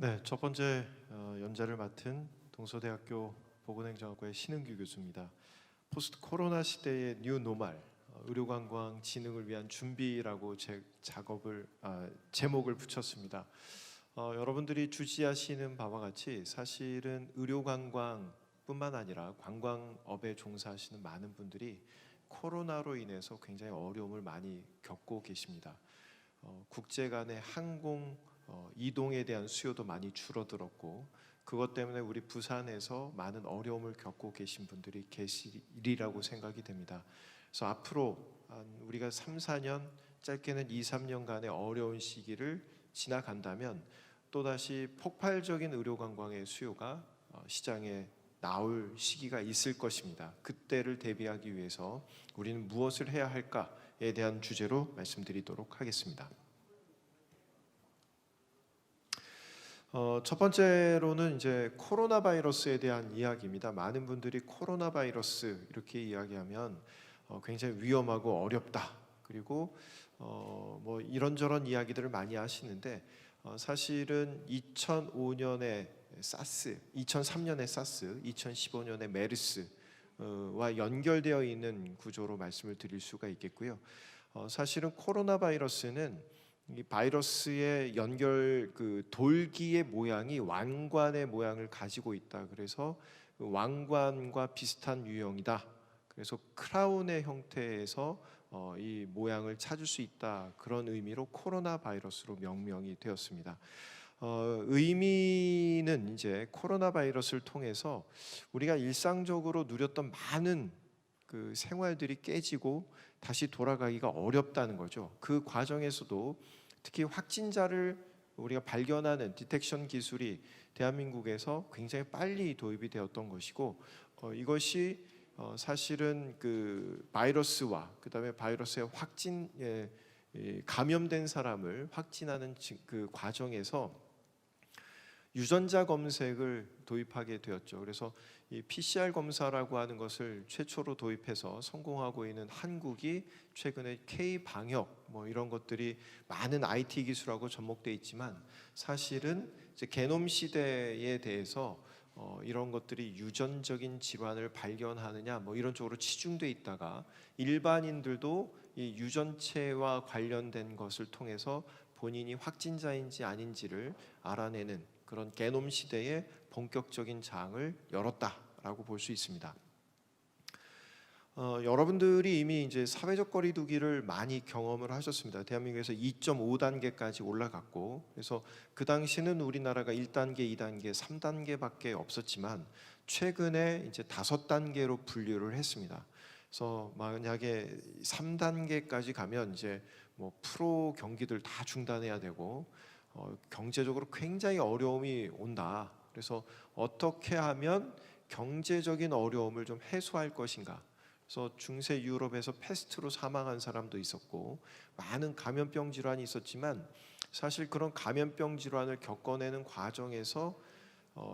네, 첫 번째 연자를 맡은 동서대학교 보건행정학과의 신은규 교수입니다. 포스트 코로나 시대의 뉴 노멀, 의료관광 진흥을 위한 준비라고 제목을 붙였습니다. 여러분들이 주시하시는 바와 같이 사실은 의료관광뿐만 아니라 관광업에 종사하시는 많은 분들이 코로나로 인해서 굉장히 어려움을 많이 겪고 계십니다. 국제 간의 항공 이동에 대한 수요도 많이 줄어들었고, 그것 때문에 우리 부산에서 많은 어려움을 겪고 계신 분들이 계시리라고 생각이 됩니다. 그래서 앞으로 우리가 3, 4년, 짧게는 2, 3년간의 어려운 시기를 지나간다면 또다시 폭발적인 의료관광의 수요가 시장에 나올 시기가 있을 것입니다. 그때를 대비하기 위해서 우리는 무엇을 해야 할까에 대한 주제로 말씀드리도록 하겠습니다. 첫 번째로는 이제 코로나 바이러스에 대한 이야기입니다. 많은 분들이 코로나 바이러스 이렇게 이야기하면 굉장히 위험하고 어렵다. 그리고 뭐 이런저런 이야기들을 많이 하시는데 사실은 2005년에 사스, 2003년에 사스, 2015년에 메르스와 연결되어 있는 구조로 말씀을 드릴 수가 있겠고요. 사실은 코로나 바이러스는 이 바이러스의 연결 돌기의 모양이 왕관의 모양을 가지고 있다. 그래서 왕관과 비슷한 유형이다. 그래서 크라운의 형태에서 이 모양을 찾을 수 있다. 그런 의미로 코로나 바이러스로 명명이 되었습니다. 의미는 이제 코로나 바이러스를 통해서 우리가 일상적으로 누렸던 많은 그 생활들이 깨지고 다시 돌아가기가 어렵다는 거죠. 그 과정에서도 특히 확진자를 우리가 발견하는 디텍션 기술이 대한민국에서 굉장히 빨리 도입이 되었던 것이고, 이것이 사실은 그 바이러스와 그다음에 바이러스의 감염된 사람을 확진하는 그 과정에서 유전자 검색을 도입하게 되었죠. 그래서 이 PCR 검사라고 하는 것을 최초로 도입해서 성공하고 있는 한국이 최근에 K 방역 뭐 이런 것들이 많은 IT 기술하고 접목돼 있지만, 사실은 이제 게놈 시대에 대해서 이런 것들이 유전적인 질환을 발견하느냐 뭐 이런 쪽으로 치중돼 있다가 일반인들도 이 유전체와 관련된 것을 통해서 본인이 확진자인지 아닌지를 알아내는 그런 게놈 시대의 본격적인 장을 열었다라고 볼 수 있습니다. 여러분들이 이미 이제 사회적 거리두기를 많이 경험을 하셨습니다. 대한민국에서 2.5단계까지 올라갔고, 그래서 그 당시는 우리나라가 1단계, 2단계, 3단계밖에 없었지만 최근에 이제 5단계로 분류를 했습니다. 그래서 만약에 3단계까지 가면 이제 뭐 프로 경기들 다 중단해야 되고 경제적으로 굉장히 어려움이 온다. 그래서 어떻게 하면 경제적인 어려움을 좀 해소할 것인가. 그래서 중세 유럽에서 패스트로 사망한 사람도 있었고 많은 감염병 질환이 있었지만, 사실 그런 감염병 질환을 겪어내는 과정에서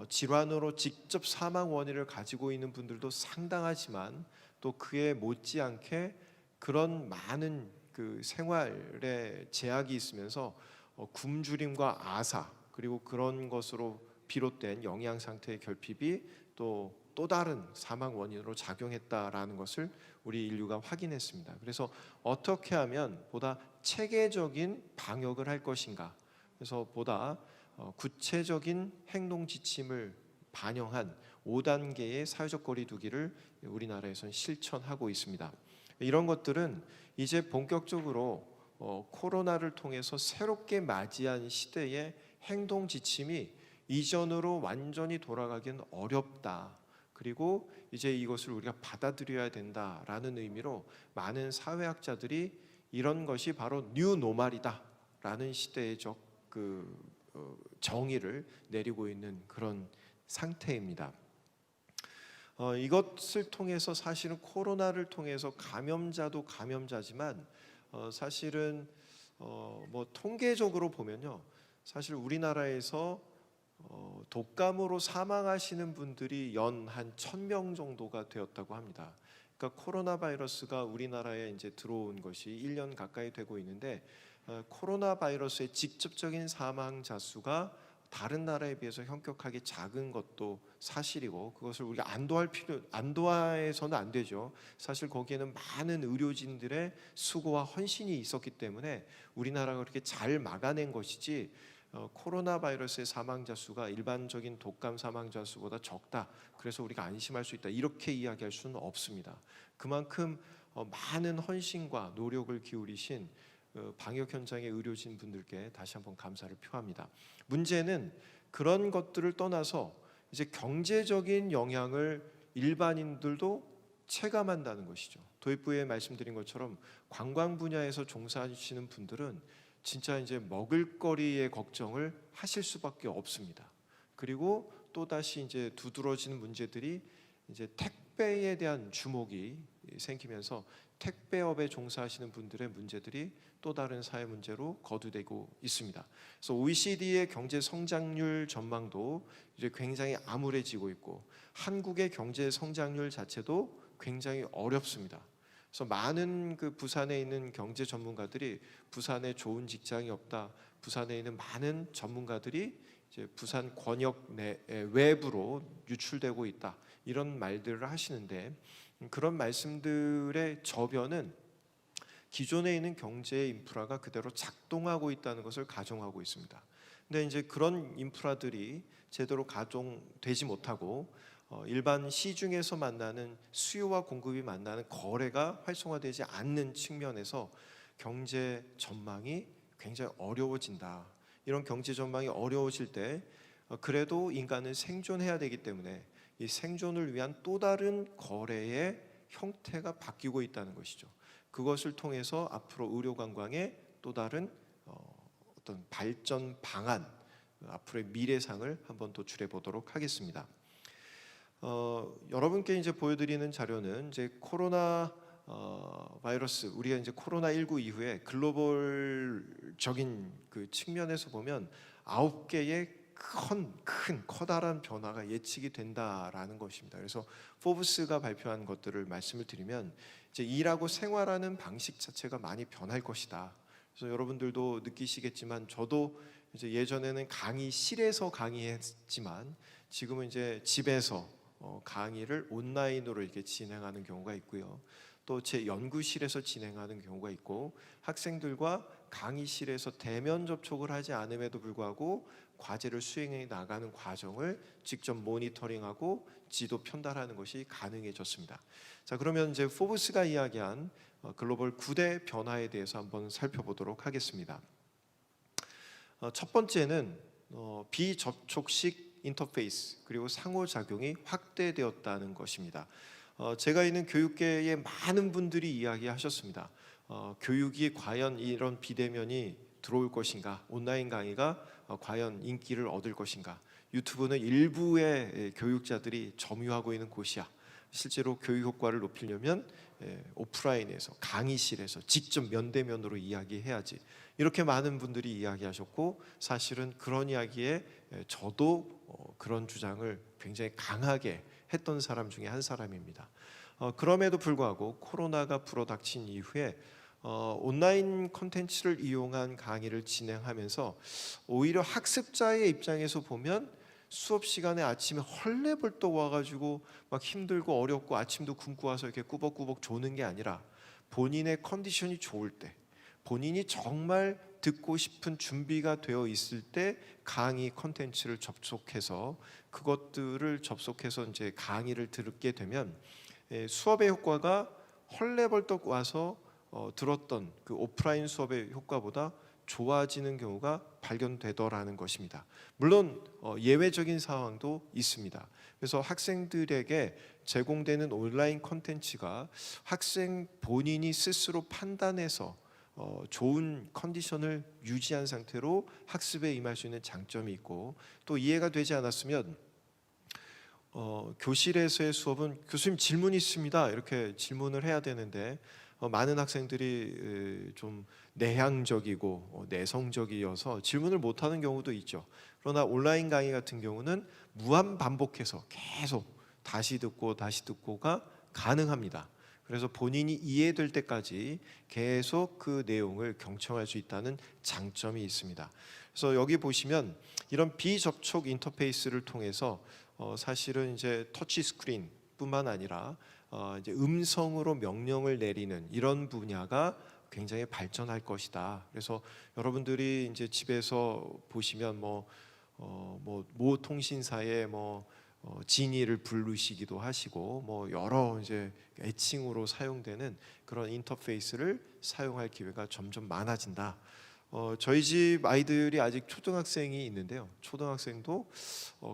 질환으로 직접 사망 원인을 가지고 있는 분들도 상당하지만, 또 그에 못지않게 그런 많은 그 생활에 제약이 있으면서 굶주림과 아사, 그리고 그런 것으로 비롯된 영양 상태의 결핍이 또 다른 사망 원인으로 작용했다라는 것을 우리 인류가 확인했습니다. 그래서 어떻게 하면 보다 체계적인 방역을 할 것인가, 그래서 보다 구체적인 행동 지침을 반영한 5단계의 사회적 거리두기를 우리나라에서는 실천하고 있습니다. 이런 것들은 이제 본격적으로 코로나를 통해서 새롭게 맞이한 시대의 행동 지침이 이전으로 완전히 돌아가기는 어렵다. 그리고 이제 이것을 우리가 받아들여야 된다라는 의미로 많은 사회학자들이 이런 것이 바로 뉴 노멀이다라는 시대적 정의를 내리고 있는 그런 상태입니다. 이것을 통해서 사실은 코로나를 통해서 감염자도 감염자지만 사실은 뭐 통계적으로 보면요, 사실 우리나라에서 독감으로 사망하시는 분들이 연 한 1,000명 정도가 되었다고 합니다. 그러니까 코로나 바이러스가 우리나라에 이제 들어온 것이 1년 가까이 되고 있는데 코로나 바이러스의 직접적인 사망자 수가 다른 나라에 비해서 현격하게 작은 것도 사실이고, 그것을 우리가 안도해서는 안 되죠. 사실 거기에는 많은 의료진들의 수고와 헌신이 있었기 때문에 우리나라가 그렇게 잘 막아낸 것이지, 코로나 바이러스의 사망자 수가 일반적인 독감 사망자 수보다 적다, 그래서 우리가 안심할 수 있다, 이렇게 이야기할 수는 없습니다. 그만큼 많은 헌신과 노력을 기울이신 방역 현장의 의료진 분들께 다시 한번 감사를 표합니다. 문제는 그런 것들을 떠나서 이제 경제적인 영향을 일반인들도 체감한다는 것이죠. 도입부에 말씀드린 것처럼 관광 분야에서 종사하시는 분들은 진짜 이제 먹을거리의 걱정을 하실 수밖에 없습니다. 그리고 또 다시 이제 두드러지는 문제들이 이제 택배에 대한 주목이 생기면서 택배업에 종사하시는 분들의 문제들이 또 다른 사회 문제로 거두되고 있습니다. 그래서 OECD의 경제 성장률 전망도 이제 굉장히 암울해지고 있고, 한국의 경제 성장률 자체도 굉장히 어렵습니다. 그래서 많은 그 부산에 있는 경제 전문가들이 부산에 좋은 직장이 없다, 부산에 있는 많은 전문가들이 이제 부산 권역 내 외부로 유출되고 있다, 이런 말들을 하시는데, 그런 말씀들의 저변은 기존에 있는 경제 인프라가 그대로 작동하고 있다는 것을 가정하고 있습니다. 근데 이제 그런 인프라들이 제대로 가동되지 못하고 일반 시중에서 만나는 수요와 공급이 만나는 거래가 활성화되지 않는 측면에서 경제 전망이 굉장히 어려워진다. 이런 경제 전망이 어려워질 때 그래도 인간은 생존해야 되기 때문에 이 생존을 위한 또 다른 거래의 형태가 바뀌고 있다는 것이죠. 그것을 통해서 앞으로 의료관광의 또 다른 어떤 발전 방안, 앞으로의 미래상을 한번 도출해 보도록 하겠습니다. 여러분께 이제 보여드리는 자료는 이제 코로나 바이러스, 우리가 이제 코로나19 이후에 글로벌적인 그 측면에서 보면 9개의 커다란 변화가 예측이 된다라는 것입니다. 그래서 포브스가 발표한 것들을 말씀을 드리면, 이제 일하고 생활하는 방식 자체가 많이 변할 것이다. 그래서 여러분들도 느끼시겠지만, 저도 이제 예전에는 강의실에서 강의했지만 지금은 이제 집에서 강의를 온라인으로 이렇게 진행하는 경우가 있고요. 또 제 연구실에서 진행하는 경우가 있고, 학생들과 강의실에서 대면 접촉을 하지 않음에도 불구하고 과제를 수행해 나가는 과정을 직접 모니터링하고 지도 편달하는 것이 가능해졌습니다. 자, 그러면 이제 포브스가 이야기한 글로벌 9대 변화에 대해서 한번 살펴보도록 하겠습니다. 첫 번째는 비접촉식 인터페이스, 그리고 상호작용이 확대되었다는 것입니다. 제가 있는 교육계의 많은 분들이 이야기하셨습니다. 교육이 과연 이런 비대면이 들어올 것인가, 온라인 강의가 과연 인기를 얻을 것인가, 유튜브는 일부의 교육자들이 점유하고 있는 곳이야, 실제로 교육 효과를 높이려면 오프라인에서 강의실에서 직접 면대면으로 이야기해야지, 이렇게 많은 분들이 이야기하셨고, 사실은 그런 이야기에 저도 그런 주장을 굉장히 강하게 했던 사람 중에 한 사람입니다. 그럼에도 불구하고 코로나가 불어닥친 이후에 온라인 콘텐츠를 이용한 강의를 진행하면서 오히려 학습자의 입장에서 보면 수업 시간에 아침에 헐레벌떡 와가지고 막 힘들고 어렵고 아침도 굶고 와서 이렇게 꾸벅꾸벅 조는 게 아니라, 본인의 컨디션이 좋을 때, 본인이 정말 듣고 싶은 준비가 되어 있을 때 강의 콘텐츠를 접속해서 그것들을 접속해서 이제 강의를 듣게 되면 수업의 효과가 헐레벌떡 와서 들었던 그 오프라인 수업의 효과보다 좋아지는 경우가 발견되더라는 것입니다. 물론 예외적인 상황도 있습니다. 그래서 학생들에게 제공되는 온라인 콘텐츠가 학생 본인이 스스로 판단해서 좋은 컨디션을 유지한 상태로 학습에 임할 수 있는 장점이 있고, 또 이해가 되지 않았으면 교실에서의 수업은 교수님 질문이 있습니다, 이렇게 질문을 해야 되는데 많은 학생들이 좀 내향적이고 내성적이어서 질문을 못하는 경우도 있죠. 그러나 온라인 강의 같은 경우는 무한 반복해서 계속 다시 듣고 다시 듣고가 가능합니다. 그래서 본인이 이해될 때까지 계속 그 내용을 경청할 수 있다는 장점이 있습니다. 그래서 여기 보시면 이런 비접촉 인터페이스를 통해서 사실은 이제 터치 스크린뿐만 아니라 이제 음성으로 명령을 내리는 이런 분야가 굉장히 발전할 것이다. 그래서 여러분들이 이제 집에서 보시면 모 통신사의 지니를 부르시기도 하시고 여러 이제 애칭으로 사용되는 그런 인터페이스를 사용할 기회가 점점 많아진다. 저희 집 아이들이 아직 초등학생이 있는데요. 초등학생도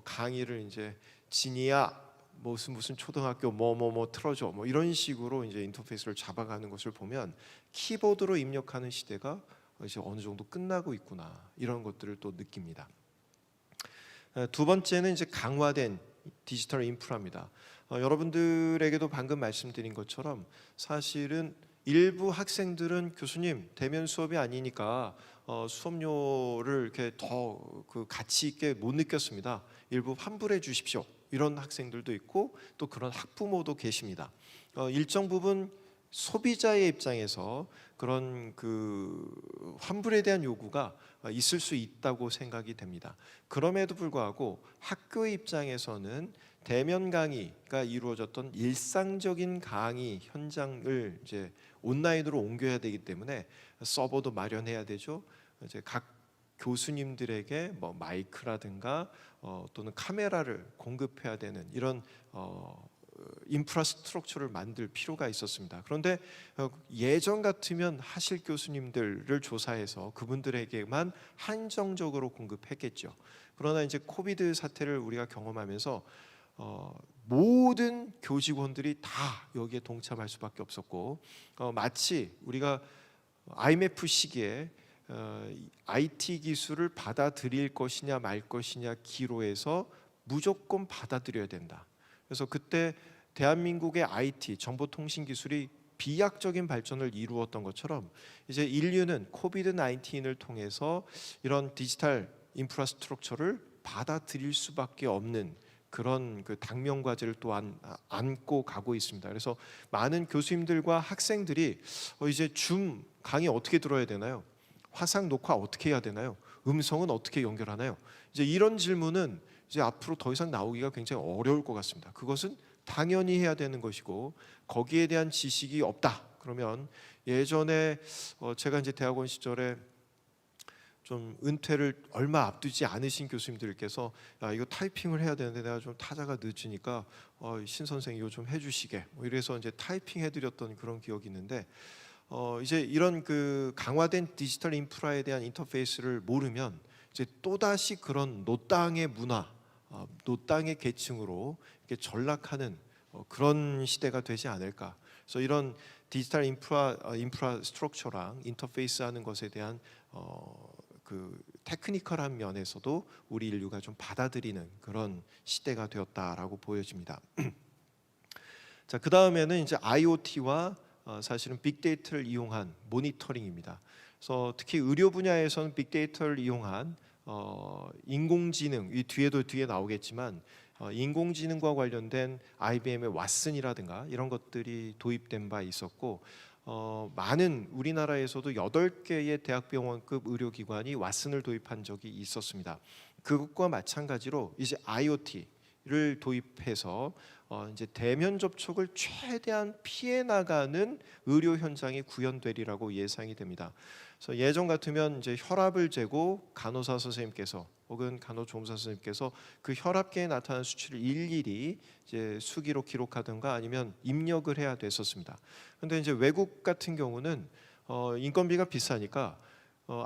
강의를 이제 지니야 무슨 초등학교 뭐 틀어줘 이런 식으로 이제 인터페이스를 잡아가는 것을 보면 키보드로 입력하는 시대가 이제 어느 정도 끝나고 있구나, 이런 것들을 또 느낍니다. 두 번째는 이제 강화된 디지털 인프라입니다. 여러분들에게도 방금 말씀드린 것처럼 사실은 일부 학생들은 교수님 대면 수업이 아니니까 수업료를 이렇게 더 그 가치 있게 못 느꼈습니다. 일부 환불해 주십시오. 이런 학생들도 있고 또 그런 학부모도 계십니다. 일정 부분 소비자의 입장에서 그런 그 환불에 대한 요구가 있을 수 있다고 생각이 됩니다. 그럼에도 불구하고 학교의 입장에서는 대면 강의가 이루어졌던 일상적인 강의 현장을 이제 온라인으로 옮겨야 되기 때문에 서버도 마련해야 되죠. 이제 각 교수님들에게 마이크라든가 또는 카메라를 공급해야 되는 이런 인프라스트럭처를 만들 필요가 있었습니다. 그런데 예전 같으면 하실 교수님들을 조사해서 그분들에게만 한정적으로 공급했겠죠. 그러나 이제 코비드 사태를 우리가 경험하면서 모든 교직원들이 다 여기에 동참할 수밖에 없었고, 마치 우리가 IMF 시기에 IT 기술을 받아들일 것이냐 말 것이냐 기로에서 무조건 받아들여야 된다. 그래서 그때 대한민국의 IT 정보통신 기술이 비약적인 발전을 이루었던 것처럼 이제 인류는 코비드 19을 통해서 이런 디지털 인프라스트럭처를 받아들일 수밖에 없는 그런 그 당면 과제를 또한 안고 가고 있습니다. 그래서 많은 교수님들과 학생들이 이제 줌 강의 어떻게 들어야 되나요? 화상 녹화 어떻게 해야 되나요? 음성은 어떻게 연결하나요? 이제 이런 질문은 이제 앞으로 더 이상 나오기가 굉장히 어려울 것 같습니다. 그것은 당연히 해야 되는 것이고 거기에 대한 지식이 없다. 그러면 예전에 제가 이제 대학원 시절에 좀 은퇴를 얼마 앞두지 않으신 교수님들께서 야, 이거 타이핑을 해야 되는데 내가 좀 타자가 늦으니까 신 선생이 이거 좀 해주시게 이래서 이제 타이핑 해드렸던 그런 기억이 있는데 이제 이런 그 강화된 디지털 인프라에 대한 인터페이스를 모르면 이제 또 다시 그런 노땅의 문화, 노땅의 계층으로 이렇게 전락하는 그런 시대가 되지 않을까. 그래서 이런 디지털 인프라스트럭처랑 인터페이스하는 것에 대한 그 테크니컬한 면에서도 우리 인류가 좀 받아들이는 그런 시대가 되었다라고 보여집니다. 자, 그 다음에는 이제 IoT와 사실은 빅데이터를 이용한 모니터링입니다. 그래서 특히 의료 분야에서는 빅데이터를 이용한 인공지능, 이 뒤에 나오겠지만 인공지능과 관련된 IBM의 왓슨이라든가 이런 것들이 도입된 바 있었고 많은 우리나라에서도 8개의 대학병원급 의료기관이 왓슨을 도입한 적이 있었습니다. 그것과 마찬가지로 이제 IoT를 도입해서 이제 대면 접촉을 최대한 피해 나가는 의료 현장이 구현되리라고 예상이 됩니다. 그래서 예전 같으면 이제 혈압을 재고 간호사 선생님께서 혹은 간호조무사 선생님께서 그 혈압계에 나타나는 수치를 일일이 이제 수기로 기록하든가 아니면 입력을 해야 됐었습니다. 그런데 이제 외국 같은 경우는 인건비가 비싸니까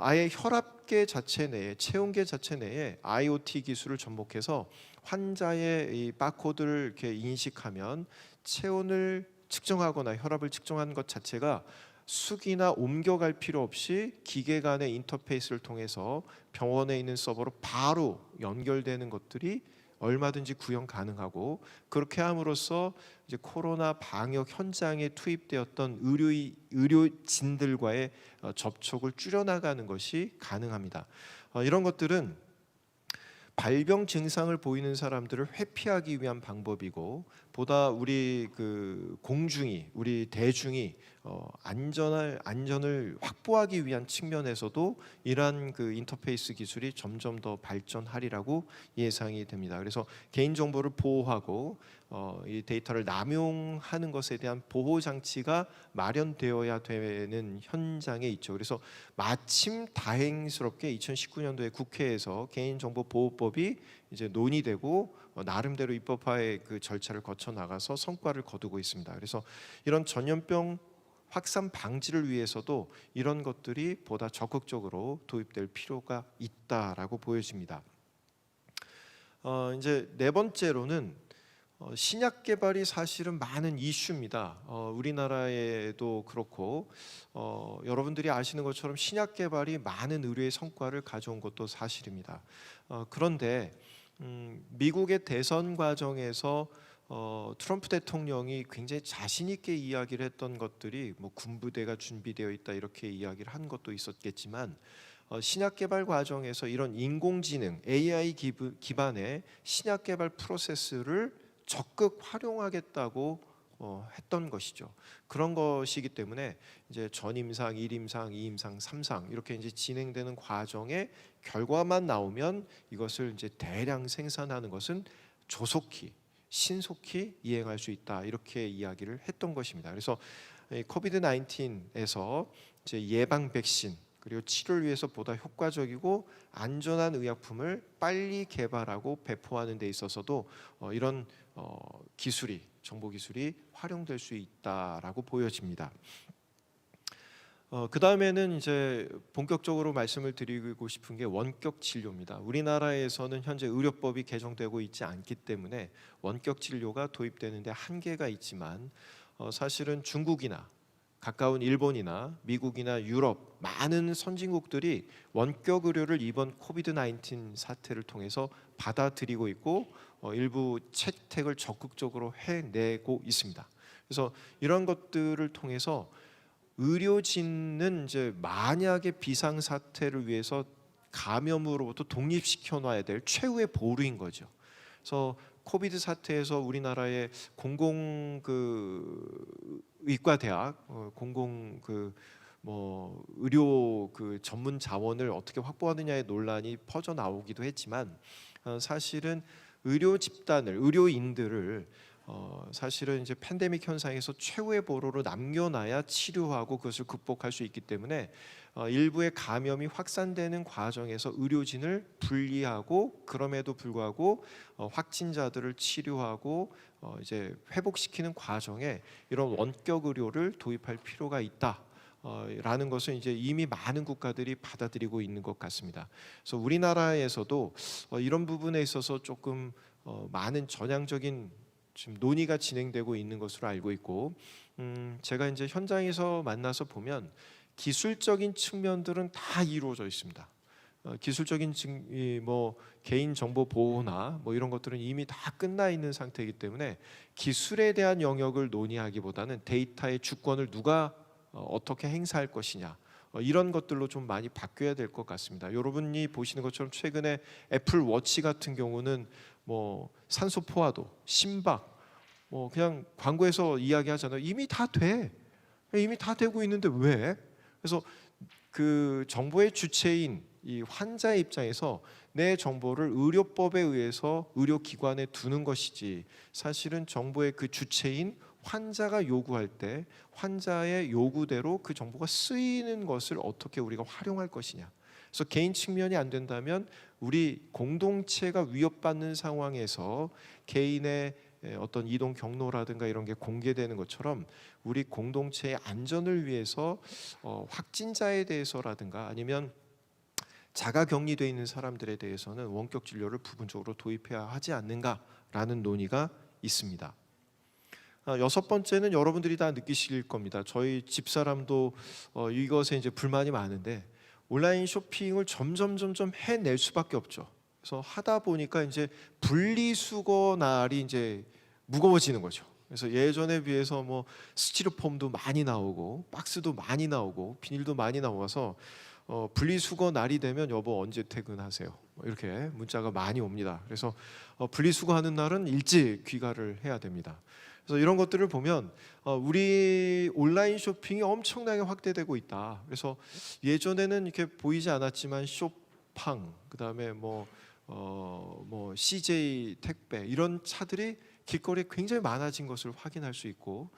아예 혈압계 자체 내에 체온계 자체 내에 IoT 기술을 접목해서 환자의 이 바코드를 이렇게 인식하면 체온을 측정하거나 혈압을 측정하는 것 자체가 수기나 옮겨갈 필요 없이 기계 간의 인터페이스를 통해서 병원에 있는 서버로 바로 연결되는 것들이 얼마든지 구현 가능하고, 그렇게 함으로써 이제 코로나 방역 현장에 투입되었던 의료진들과의 접촉을 줄여나가는 것이 가능합니다. 이런 것들은 발병 증상을 보이는 사람들을 회피하기 위한 방법이고, 보다 우리 그 공중이, 우리 대중이 안전을 확보하기 위한 측면에서도 이러한 그 인터페이스 기술이 점점 더 발전하리라고 예상이 됩니다. 그래서 개인 정보를 보호하고 이 데이터를 남용하는 것에 대한 보호 장치가 마련되어야 되는 현장에 있죠. 그래서 마침 다행스럽게 2019년도에 국회에서 개인정보보호법이 이제 논의되고 나름대로 입법화의 그 절차를 거쳐 나가서 성과를 거두고 있습니다. 그래서 이런 전염병 확산 방지를 위해서도 이런 것들이 보다 적극적으로 도입될 필요가 있다라고 보여집니다. 이제 네 번째로는 신약 개발이 사실은 많은 이슈입니다. 우리나라에도 그렇고 여러분들이 아시는 것처럼 신약 개발이 많은 의료의 성과를 가져온 것도 사실입니다. 그런데 미국의 대선 과정에서 트럼프 대통령이 굉장히 자신 있게 이야기를 했던 것들이 뭐 군부대가 준비되어 있다 이렇게 이야기를 한 것도 있었겠지만, 신약 개발 과정에서 이런 인공지능 AI 기반의 신약 개발 프로세스를 적극 활용하겠다고 했던 것이죠. 그런 것이기 때문에 이제 전임상, 1임상, 2임상, 3상 이렇게 이제 진행되는 과정에 결과만 나오면 이것을 이제 대량 생산하는 것은 조속히 신속히 이행할 수 있다 이렇게 이야기를 했던 것입니다. 그래서 코비드 19에서 이제 예방 백신 그리고 치료를 위해서 보다 효과적이고 안전한 의약품을 빨리 개발하고 배포하는 데 있어서도 이런 기술이, 정보 기술이 활용될 수 있다라고 보여집니다. 그 다음에는 이제 본격적으로 말씀을 드리고 싶은 게 원격 진료입니다. 우리나라에서는 현재 의료법이 개정되고 있지 않기 때문에 원격 진료가 도입되는데 한계가 있지만, 사실은 중국이나 가까운 일본이나 미국이나 유럽 많은 선진국들이 원격 의료를 이번 코비드 19 사태를 통해서 받아들이고 있고 일부 채택을 적극적으로 해내고 있습니다. 그래서 이런 것들을 통해서 의료진은 이제 만약에 비상 사태를 위해서 감염으로부터 독립시켜 놔야 될 최후의 보루인 거죠. 그래서 코비드 사태에서 우리나라의 공공 의과대학, 공공 의료 전문 자원을 어떻게 확보하느냐의 논란이 퍼져 나오기도 했지만, 사실은 의료 집단을, 의료인들을 사실은 이제 팬데믹 현상에서 최후의 보루로 남겨놔야 치료하고 그것을 극복할 수 있기 때문에 일부의 감염이 확산되는 과정에서 의료진을 분리하고, 그럼에도 불구하고 확진자들을 치료하고 이제 회복시키는 과정에 이런 원격 의료를 도입할 필요가 있다. 라는 것은 이제 이미 많은 국가들이 받아들이고 있는 것 같습니다. 그래서 우리나라에서도 이런 부분에 있어서 조금 많은 전향적인 지금 논의가 진행되고 있는 것으로 알고 있고, 제가 이제 현장에서 만나서 보면 기술적인 측면들은 다 이루어져 있습니다. 기술적인 개인 정보 보호나 이런 것들은 이미 다 끝나 있는 상태이기 때문에 기술에 대한 영역을 논의하기보다는 데이터의 주권을 누가 어떻게 행사할 것이냐, 이런 것들로 좀 많이 바뀌어야 될 것 같습니다. 여러분이 보시는 것처럼 최근에 애플 워치 같은 경우는 산소 포화도, 심박, 그냥 광고에서 이야기하잖아요. 이미 다 돼. 이미 다 되고 있는데 왜? 그래서 그 정보의 주체인 이 환자의 입장에서 내 정보를 의료법에 의해서 의료기관에 두는 것이지, 사실은 정보의 그 주체인 환자가 요구할 때 환자의 요구대로 그 정보가 쓰이는 것을 어떻게 우리가 활용할 것이냐. 그래서 개인 측면이 안 된다면 우리 공동체가 위협받는 상황에서 개인의 어떤 이동 경로라든가 이런 게 공개되는 것처럼 우리 공동체의 안전을 위해서 확진자에 대해서라든가 아니면 자가 격리되어 있는 사람들에 대해서는 원격 진료를 부분적으로 도입해야 하지 않는가라는 논의가 있습니다. 여섯 번째는 여러분들이 다 느끼실 겁니다. 저희 집사람도 이것에 이제 불만이 많은데 온라인 쇼핑을 점점 해낼 수밖에 없죠. 그래서 하다 보니까 이제 분리수거 날이 이제 무거워지는 거죠. 그래서 예전에 비해서 스티로폼도 많이 나오고 박스도 많이 나오고 비닐도 많이 나와서 분리수거 날이 되면 여보 언제 퇴근하세요? 이렇게 문자가 많이 옵니다. 그래서 분리수거하는 날은 일찍 귀가를 해야 됩니다. 그래서 이런 것들을 보면 우리 온라인 쇼핑이 엄청나게 확대되고 있다. 그래서 예전에는 이렇게 보이지 않았지만 쇼팡, 그다음에 뭐 CJ 택배 이런 차들이 길거리에 굉장히 많아진 것을 확인할 수 있고,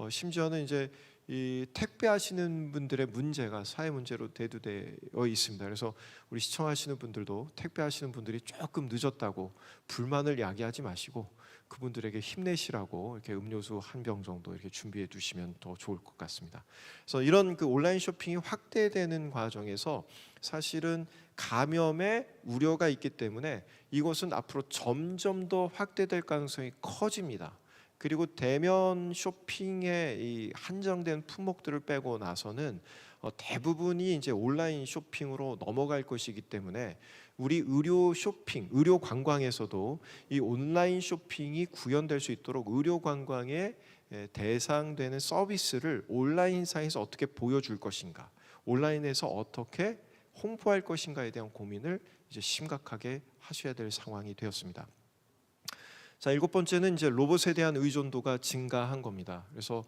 심지어는 이제 이 택배하시는 분들의 문제가 사회 문제로 대두되어 있습니다. 그래서 우리 시청하시는 분들도 택배하시는 분들이 조금 늦었다고 불만을 야기하지 마시고 그분들에게 힘내시라고 이렇게 음료수 한 병 정도 이렇게 준비해 두시면 더 좋을 것 같습니다. 그래서 이런 그 온라인 쇼핑이 확대되는 과정에서 사실은 감염의 우려가 있기 때문에 이것은 앞으로 점점 더 확대될 가능성이 커집니다. 그리고 대면 쇼핑의 이 한정된 품목들을 빼고 나서는 대부분이 이제 온라인 쇼핑으로 넘어갈 것이기 때문에 우리 의료 쇼핑, 의료 관광에서도 이 온라인 쇼핑이 구현될 수 있도록 의료 관광에 대상되는 서비스를 온라인상에서 어떻게 보여줄 것인가, 온라인에서 어떻게 홍보할 것인가에 대한 고민을 이제 심각하게 하셔야 될 상황이 되었습니다. 자, 7번째는 이제 로봇에 대한 의존도가 증가한 겁니다. 그래서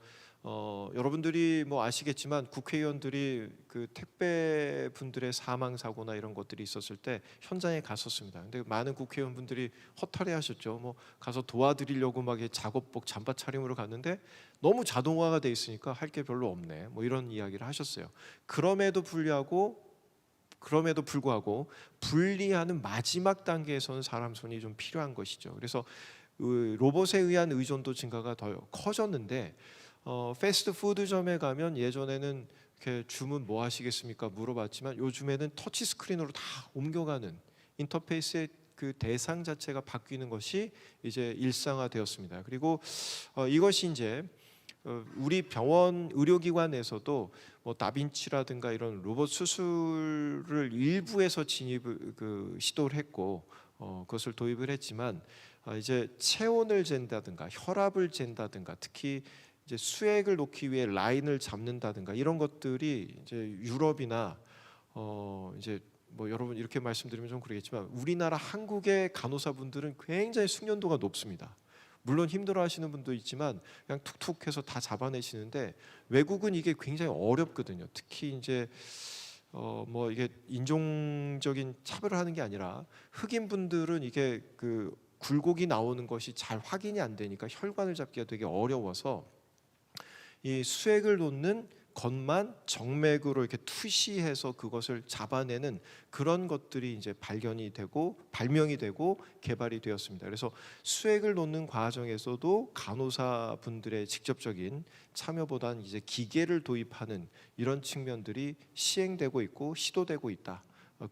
여러분들이 뭐 아시겠지만 국회의원들이 그 택배 분들의 사망 사고나 이런 것들이 있었을 때 현장에 갔었습니다. 근데 많은 국회의원분들이 허탈해하셨죠. 뭐 가서 도와드리려고 막 작업복 잠바 차림으로 갔는데 너무 자동화가 돼 있으니까 할 게 별로 없네. 뭐 이런 이야기를 하셨어요. 그럼에도 불구하고 분리하는 마지막 단계에서는 사람 손이 좀 필요한 것이죠. 그래서 로봇에 의한 의존도 증가가 더 커졌는데 패스트푸드점에 가면 예전에는 이렇게 주문 뭐 하시겠습니까 물어봤지만 요즘에는 터치 스크린으로 다 옮겨가는 인터페이스의 그 대상 자체가 바뀌는 것이 이제 일상화되었습니다. 그리고 이것이 이제 우리 병원 의료기관에서도 뭐 다빈치라든가 이런 로봇 수술을 일부에서 시도를 했고 그것을 도입을 했지만 이제 체온을 잰다든가 혈압을 잰다든가 특히 이제 수액을 놓기 위해 라인을 잡는다든가 이런 것들이 이제 유럽이나 이제 뭐 여러분 이렇게 말씀드리면 좀 그러겠지만 우리나라 한국의 간호사분들은 굉장히 숙련도가 높습니다. 물론 힘들어하시는 분도 있지만 그냥 툭툭해서 다 잡아내시는데 외국은 이게 굉장히 어렵거든요. 특히 이제 뭐 이게 인종적인 차별을 하는 게 아니라 흑인 분들은 이게 그 굴곡이 나오는 것이 잘 확인이 안 되니까 혈관을 잡기가 되게 어려워서 이 수액을 놓는 것만 정맥으로 이렇게 투시해서 그것을 잡아내는 그런 것들이 이제 발명이 되고 개발이 되었습니다. 그래서 수액을 놓는 과정에서도 간호사 분들의 직접적인 참여보다는 이제 기계를 도입하는 이런 측면들이 시행되고 있고 시도되고 있다.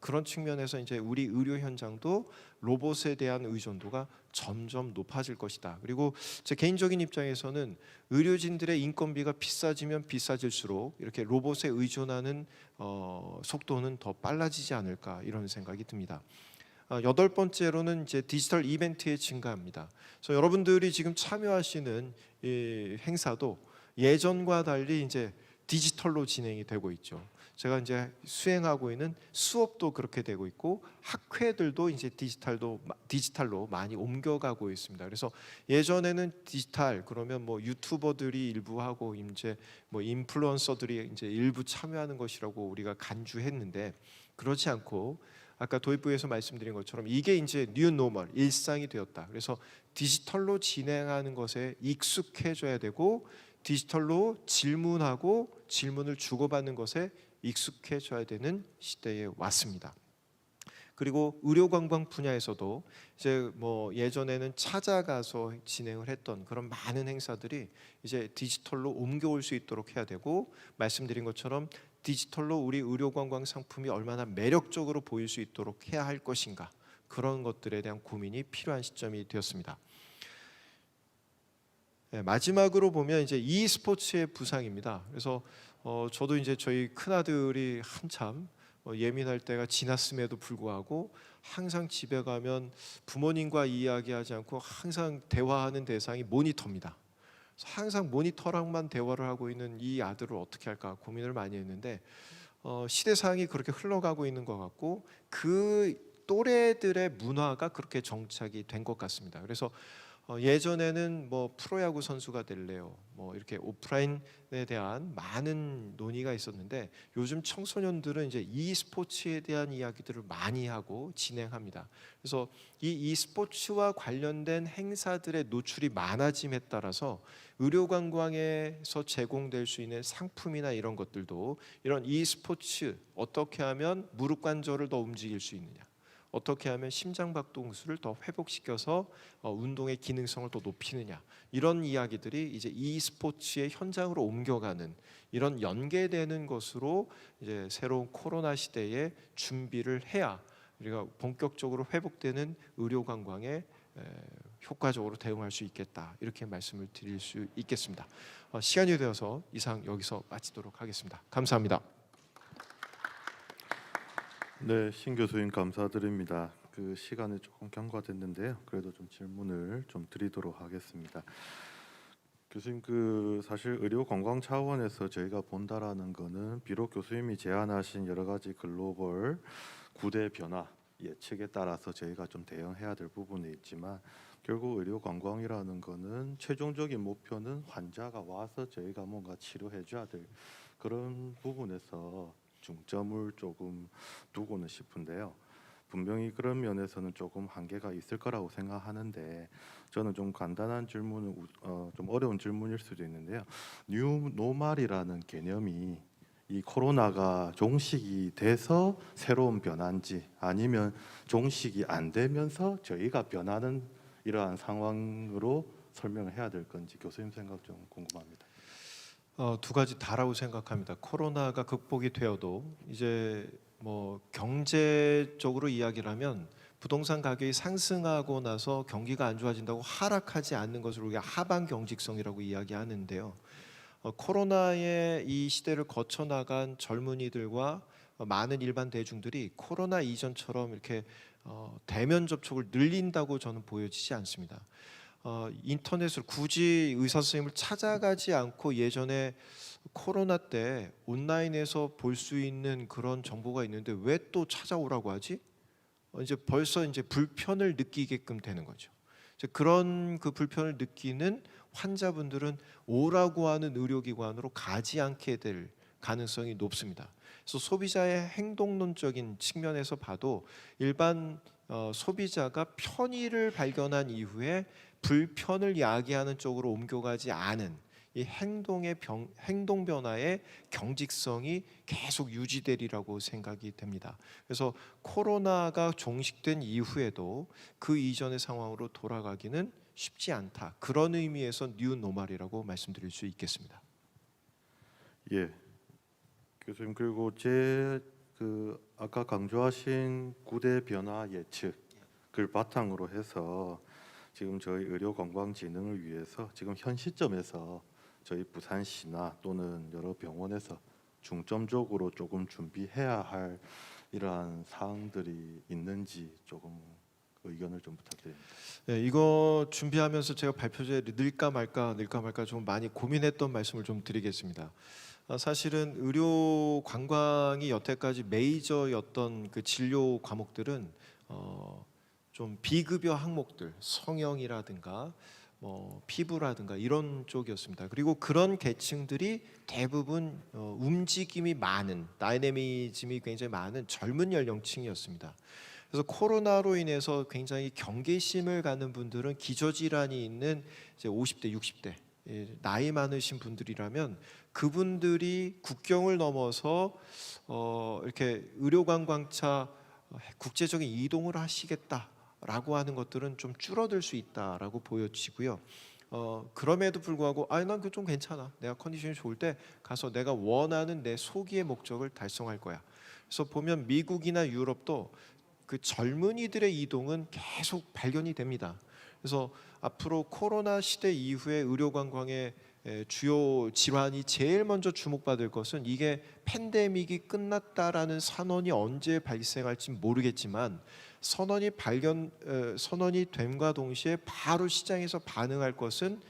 그런 측면에서 이제 우리 의료 현장도 로봇에 대한 의존도가 점점 높아질 것이다. 그리고 제 개인적인 입장에서는 의료진들의 인건비가 비싸지면 비싸질수록 이렇게 로봇에 의존하는 속도는 더 빨라지지 않을까 이런 생각이 듭니다. 8번째로는 이제 디지털 이벤트의 증가입니다. 그래서 여러분들이 지금 참여하시는 이 행사도 예전과 달리 이제 디지털로 진행이 되고 있죠. 제가 이제 수행하고 있는 수업도 그렇게 되고 있고 학회들도 이제 디지털로 많이 옮겨가고 있습니다. 그래서 예전에는 디지털 그러면 뭐 유튜버들이 일부 하고 이제 뭐 인플루언서들이 이제 일부 참여하는 것이라고 우리가 간주했는데 그렇지 않고 아까 도입부에서 말씀드린 것처럼 이게 이제 뉴 노멀 일상이 되었다. 그래서 디지털로 진행하는 것에 익숙해져야 되고 디지털로 질문하고 질문을 주고받는 것에 익숙해져야 되는 시대에 왔습니다. 그리고 의료관광 분야에서도 이제 뭐 예전에는 찾아가서 진행을 했던 그런 많은 행사들이 이제 디지털로 옮겨올 수 있도록 해야 되고 말씀드린 것처럼 디지털로 우리 의료관광 상품이 얼마나 매력적으로 보일 수 있도록 해야 할 것인가 그런 것들에 대한 고민이 필요한 시점이 되었습니다. 마지막으로 보면 이제 e스포츠의 부상입니다. 그래서 저도 이제 저희 큰 아들이 한참 예민할 때가 지났음에도 불구하고 항상 집에 가면 부모님과 이야기하지 않고 항상 대화하는 대상이 모니터입니다. 그래서 항상 모니터랑만 대화를 하고 있는 이 아들을 어떻게 할까 고민을 많이 했는데 시대상이 그렇게 흘러가고 있는 것 같고 그 또래들의 문화가 그렇게 정착이 된 것 같습니다. 그래서 예전에는 뭐 프로야구 선수가 될래요, 뭐 이렇게 오프라인에 대한 많은 논의가 있었는데 요즘 청소년들은 이제 e스포츠에 대한 이야기들을 많이 하고 진행합니다. 그래서 이 e스포츠와 관련된 행사들의 노출이 많아짐에 따라서 의료관광에서 제공될 수 있는 상품이나 이런 것들도 이런 e스포츠, 어떻게 하면 무릎 관절을 더 움직일 수 있느냐, 어떻게 하면 심장박동수를 더 회복시켜서 운동의 기능성을 더 높이느냐, 이런 이야기들이 이제 e스포츠의 현장으로 옮겨가는, 이런 연계되는 것으로 이제 새로운 코로나 시대에 준비를 해야 우리가 본격적으로 회복되는 의료 관광에 효과적으로 대응할 수 있겠다, 이렇게 말씀을 드릴 수 있겠습니다. 시간이 되어서 이상 여기서 마치도록 하겠습니다. 감사합니다. 네, 신 교수님 감사드립니다. 그 시간이 조금 경과됐는데요. 그래도 좀 질문을 좀 드리도록 하겠습니다. 교수님, 그 사실 의료 관광 차원에서 저희가 본다라는 거는 비록 교수님이 제안하신 여러 가지 글로벌 구대 변화 예측에 따라서 저희가 좀 대응해야 될 부분이 있지만, 결국 의료 관광이라는 거는 최종적인 목표는 환자가 와서 저희가 뭔가 치료해줘야 될 그런 부분에서 중점을 조금 두고는 싶은데요. 분명히 그런 면에서는 조금 한계가 있을 거라고 생각하는데, 저는 좀 간단한 질문은 좀 어려운 질문일 수도 있는데요. 뉴 노멀이라는 개념이 이 코로나가 종식이 돼서 새로운 변화인지, 아니면 종식이 안 되면서 저희가 변하는 이러한 상황으로 설명을 해야 될 건지 교수님 생각 좀 궁금합니다. 두 가지 다라고 생각합니다. 코로나가 극복이 되어도 이제 뭐 경제적으로 이야기를 하면 부동산 가격이 상승하고 나서 경기가 안 좋아진다고 하락하지 않는 것을 우리가 하반 경직성이라고 이야기하는데요. 코로나의 이 시대를 거쳐 나간 젊은이들과 많은 일반 대중들이 코로나 이전처럼 이렇게 대면 접촉을 늘린다고 저는 보여지지 않습니다. 인터넷을 굳이 의사 선생님을 찾아가지 않고 예전에 코로나 때 온라인에서 볼 수 있는 그런 정보가 있는데 왜 또 찾아오라고 하지? 이제 벌써 이제 불편을 느끼게끔 되는 거죠. 이제 그런 그 불편을 느끼는 환자분들은 오라고 하는 의료기관으로 가지 않게 될 가능성이 높습니다. 그래서 소비자의 행동론적인 측면에서 봐도 일반 소비자가 편의를 발견한 이후에 불편을 야기하는 쪽으로 옮겨가지 않은 이 행동 변화의 경직성이 계속 유지되리라고 생각이 됩니다. 그래서 코로나가 종식된 이후에도 그 이전의 상황으로 돌아가기는 쉽지 않다. 그런 의미에서 뉴 노멀이라고 말씀드릴 수 있겠습니다. 예, 교수님, 그리고 제 그 아까 강조하신 구대 변화 예측을 바탕으로 해서 지금 저희 의료관광진흥을 위해서 지금 현 시점에서 저희 부산시나 또는 여러 병원에서 중점적으로 조금 준비해야 할 이러한 사항들이 있는지 조금 의견을 좀 부탁드립니다. 네, 이거 준비하면서 제가 발표제에 넣을까 말까 좀 많이 고민했던 말씀을 좀 드리겠습니다. 사실은 의료 관광이 여태까지 메이저였던 그 진료 과목들은 좀 비급여 항목들, 성형이라든가 뭐 피부라든가 이런 쪽이었습니다. 그리고 그런 계층들이 대부분 움직임이 많은, 다이내미즘이 굉장히 많은 젊은 연령층이었습니다. 그래서 코로나로 인해서 굉장히 경계심을 갖는 분들은 기저질환이 있는 이제 50대, 60대 나이 많으신 분들이라면 그분들이 국경을 넘어서 이렇게 의료관광차 국제적인 이동을 하시겠다라고 하는 것들은 좀 줄어들 수 있다라고 보여지고요. 그럼에도 불구하고 난 그 좀 괜찮아. 내가 컨디션이 좋을 때 가서 내가 원하는 내 소기의 목적을 달성할 거야. 그래서 보면 미국이나 유럽도 그 젊은이들의 이동은 계속 발견이 됩니다. 그래서 앞으로 코로나 시대 이후에 의료관광의 주요 질환이 제일 먼저 주목받을 것은 이게 팬데믹이 끝났다라는 선언이 언제 발생할지 모르겠지만 선언이 됨과 동시에 바로 시장에서 반응할 것은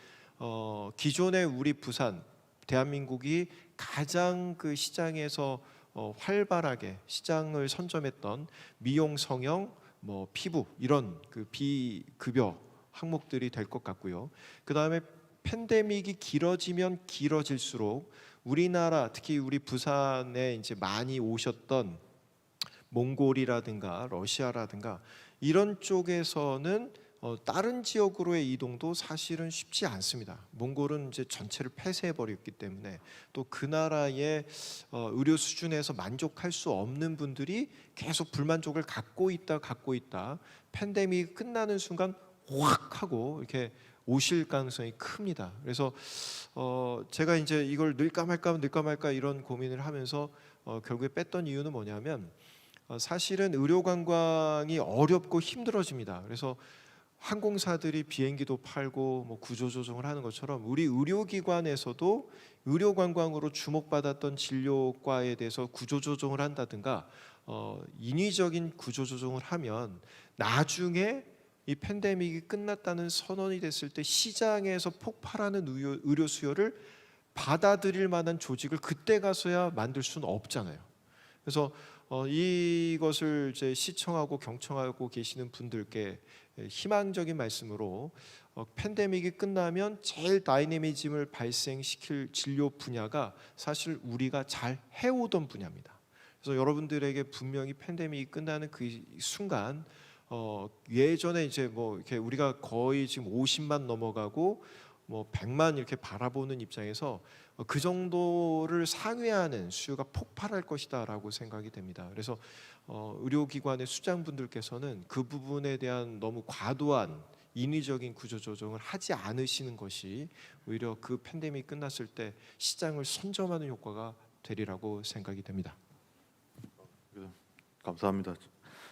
기존의 우리 부산 대한민국이 가장 그 시장에서 활발하게 시장을 선점했던 미용, 성형, 뭐 피부 이런 그 비급여 항목들이 될 것 같고요. 그 다음에 팬데믹이 길어지면 길어질수록 우리나라 특히 우리 부산에 이제 많이 오셨던 몽골이라든가 러시아라든가 이런 쪽에서는 다른 지역으로의 이동도 사실은 쉽지 않습니다. 몽골은 이제 전체를 폐쇄해 버렸기 때문에 또 그 나라의 의료 수준에서 만족할 수 없는 분들이 계속 불만족을 갖고 있다. 팬데믹이 끝나는 순간 확 하고 이렇게 오실 가능성이 큽니다. 그래서 제가 이제 이걸 넣을까 말까 이런 고민을 하면서 결국에 뺐던 이유는 뭐냐면 사실은 의료 관광이 어렵고 힘들어집니다. 그래서 항공사들이 비행기도 팔고 뭐 구조조정을 하는 것처럼 우리 의료기관에서도 의료 관광으로 주목받았던 진료과에 대해서 구조조정을 한다든가 인위적인 구조조정을 하면 나중에 이 팬데믹이 끝났다는 선언이 됐을 때 시장에서 폭발하는 의료 수요를 받아들일 만한 조직을 그때 가서야 만들 수는 없잖아요. 그래서 이것을 이제 시청하고 경청하고 계시는 분들께 희망적인 말씀으로 팬데믹이 끝나면 제일 다이내미즘을 발생시킬 진료 분야가 사실 우리가 잘 해오던 분야입니다. 그래서 여러분들에게 분명히 팬데믹이 끝나는 그 순간 예전에 이제 뭐 이렇게 우리가 거의 지금 50만 넘어가고 뭐 100만 이렇게 바라보는 입장에서 그 정도를 상회하는 수요가 폭발할 것이다라고 생각이 됩니다. 그래서 의료기관의 수장분들께서는 그 부분에 대한 너무 과도한 인위적인 구조조정을 하지 않으시는 것이 오히려 그 팬데믹이 끝났을 때 시장을 선점하는 효과가 되리라고 생각이 됩니다. 감사합니다.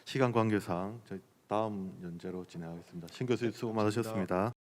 시간 관계상 저희 다음 연재로 진행하겠습니다. 신 교수님 수고 감사합니다. 많으셨습니다.